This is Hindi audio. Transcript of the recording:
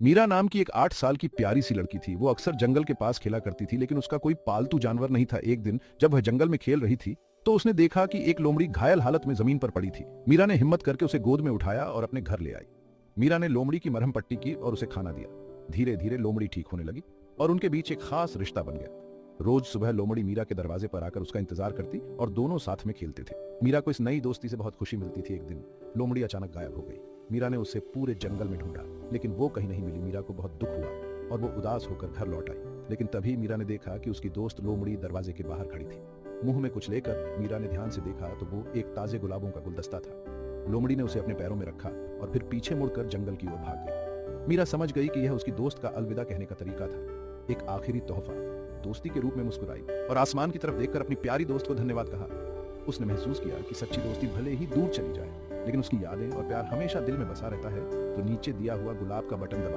मीरा नाम की एक 8 साल की प्यारी सी लड़की थी। वो अक्सर जंगल के पास खेला करती थी, लेकिन उसका कोई पालतू जानवर नहीं था। एक दिन जब वह जंगल में खेल रही थी तो उसने देखा कि एक लोमड़ी घायल हालत में जमीन पर पड़ी थी। मीरा ने हिम्मत करके उसे गोद में उठाया और अपने घर ले आई। मीरा ने लोमड़ी की मरहम पट्टी की और उसे खाना दिया। धीरे धीरे लोमड़ी ठीक होने लगी और उनके बीच एक खास रिश्ता बन गया। रोज सुबह लोमड़ी मीरा के दरवाजे पर आकर उसका इंतजार करती और दोनों साथ में खेलते थे। मीरा को इस नई दोस्ती से बहुत खुशी मिलती थी। एक दिन लोमड़ी अचानक गायब हो गई। मीरा ने उसे पूरे जंगल में ढूंढा, लेकिन वो कहीं नहीं मिली। मीरा को बहुत दुख हुआ और वो उदास होकर घर लौट आई। लेकिन तभी मीरा ने देखा कि उसकी दोस्त लोमड़ी दरवाजे के बाहर खड़ी थी। मुंह में कुछ लेकर मीरा ने ध्यान से देखा तो वो एक ताजे गुलाबों का गुलदस्ता था। लोमड़ी ने उसे अपने पैरों में रखा और फिर पीछे मुड़कर जंगल की ओर भाग गई। मीरा समझ गई कि यह उसकी दोस्त का अलविदा कहने का तरीका था, एक आखिरी तोहफा। दोस्ती के रूप में मुस्कुराई और आसमान की तरफ देखकर अपनी प्यारी दोस्त को धन्यवाद कहा। उसने महसूस किया कि सच्ची दोस्ती भले ही दूर चली जाए, लेकिन उसकी यादें और प्यार हमेशा दिल में बसा रहता है। तो नीचे दिया हुआ गुलाब का बटन दबा